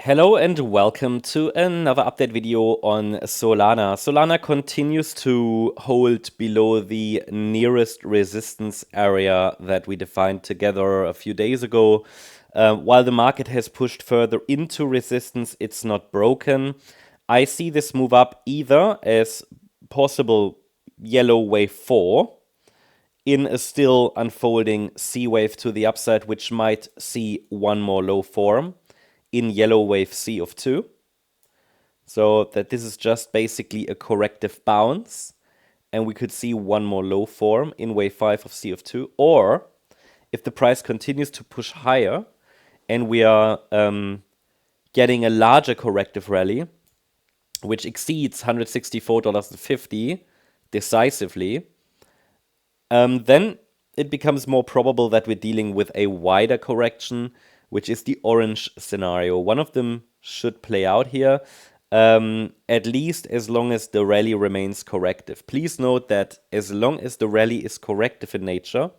Hello and welcome to another update video on Solana. Solana continues to hold below the nearest resistance area that we defined together a few days ago. While the market has pushed further into resistance, it's not broken. I see this move up either as possible yellow wave 4 in a still unfolding C wave to the upside, which might see one more low form in yellow wave C of 2. So that this is just basically a corrective bounce, and we could see one more low form in wave 5 of C of 2. Or if the price continues to push higher and we are getting a larger corrective rally, which exceeds $164.50 decisively, then it becomes more probable that we're dealing with a wider correction, which is the orange scenario. One of them should play out here, at least as long as the rally remains corrective. Please note that as long as the rally is corrective in nature,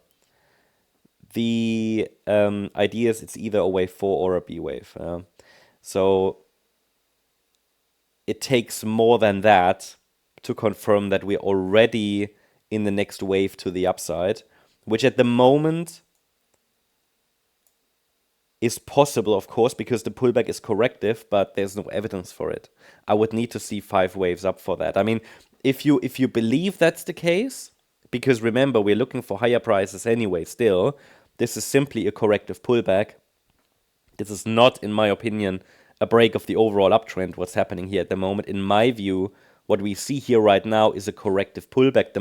the idea is it's either a wave 4 or a B wave. So it takes more than that to confirm that we're already in the next wave to the upside, which at the moment is possible, of course, because the pullback is corrective, but there's no evidence for it. I would need to see 5 waves up for that. I mean, if you believe that's the case, because remember, we're looking for higher prices anyway still, this is simply a corrective pullback. This is not, in my opinion, a break of the overall uptrend, what's happening here at the moment. In my view, what we see here right now is a corrective pullback. The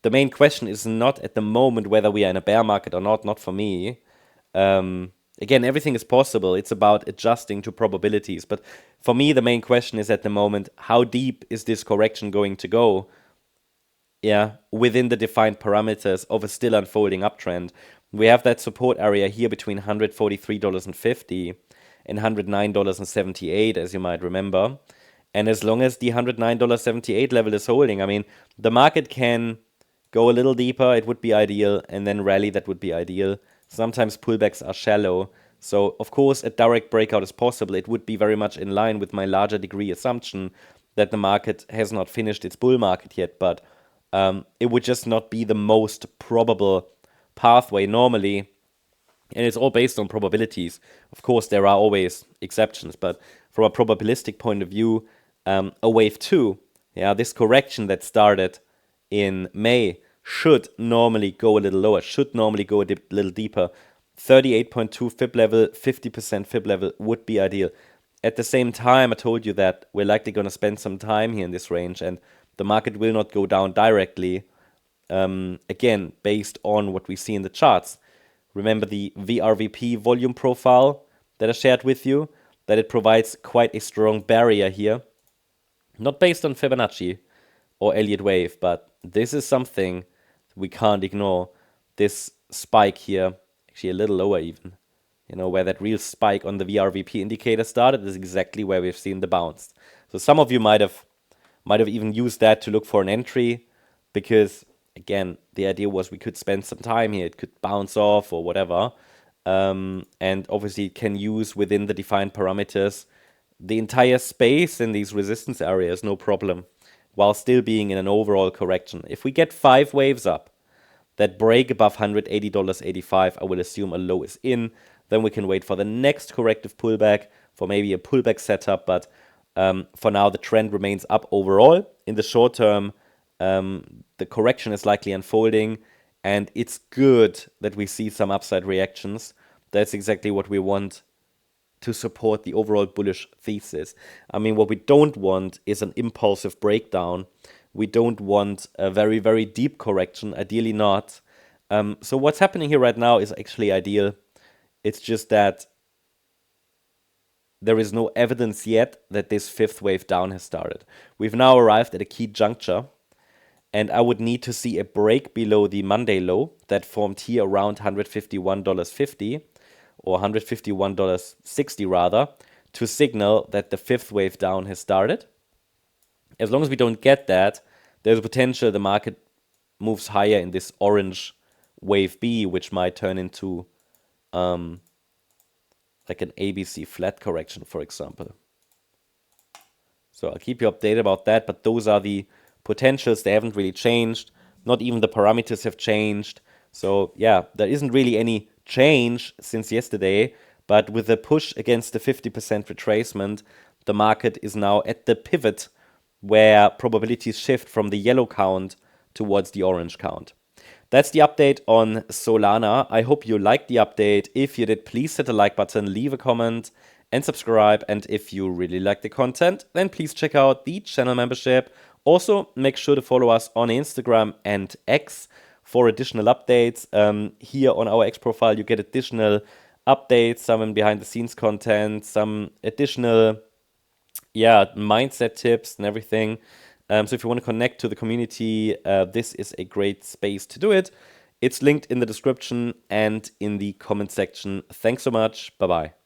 main question is not at the moment whether we are in a bear market or not for me. Again, everything is possible. It's about adjusting to probabilities. But for me, the main question is at the moment, how deep is this correction going to go? Yeah, within the defined parameters of a still unfolding uptrend. We have that support area here between $143.50 and $109.78, as you might remember. And as long as the $109.78 level is holding, I mean, the market can go a little deeper, it would be ideal, and then rally, that would be ideal. Sometimes pullbacks are shallow. So, of course, a direct breakout is possible. It would be very much in line with my larger degree assumption that the market has not finished its bull market yet, but it would just not be the most probable pathway normally. And it's all based on probabilities. Of course, there are always exceptions, but from a probabilistic point of view, a wave 2, yeah, this correction that started in May should normally go a little lower, should normally go a little deeper. 38.2 fib level, 50% fib level would be ideal. At the same time, I told you that we're likely going to spend some time here in this range, and the market will not go down directly, again, based on what we see in the charts. Remember the VRVP volume profile that I shared with you, that it provides quite a strong barrier here. Not based on Fibonacci or Elliott wave, but this is something we can't ignore. This spike here, actually a little lower even, you know, where that real spike on the VRVP indicator started is exactly where we've seen the bounce. So some of you might have even used that to look for an entry, because again, the idea was we could spend some time here. It could bounce off or whatever. And obviously it can use within the defined parameters the entire space in these resistance areas, no problem, while still being in an overall correction. If we get 5 waves up that break above $180.85, I will assume a low is in. Then we can wait for the next corrective pullback, for maybe a pullback setup. But for now, the trend remains up overall. In the short term, the correction is likely unfolding, and it's good that we see some upside reactions. That's exactly what we want to support the overall bullish thesis. I mean, what we don't want is an impulsive breakdown. We don't want a very, very deep correction, ideally not. So what's happening here right now is actually ideal. It's just that there is no evidence yet that this 5th wave down has started. We've now arrived at a key juncture, and I would need to see a break below the Monday low that formed here around $151.50 or $151.60 rather, to signal that the 5th wave down has started. As long as we don't get that, there's a potential the market moves higher in this orange wave B, which might turn into like an ABC flat correction, for example. So I'll keep you updated about that, but those are the potentials. They haven't really changed. Not even the parameters have changed. So yeah, there isn't really any change since yesterday, but with the push against the 50% retracement, the market is now at the pivot where probabilities shift from the yellow count towards the orange count. That's the update on Solana. I hope you liked the update. If you did, please hit the like button, leave a comment, and subscribe. And if you really like the content, then please check out the channel membership. Also, make sure to follow us on Instagram and X for additional updates. Here on our X profile, you get additional updates, some behind the scenes content, some additional mindset tips and everything. So if you want to connect to the community, this is a great space to do it. It's linked in the description and in the comment section. Thanks so much. Bye-bye.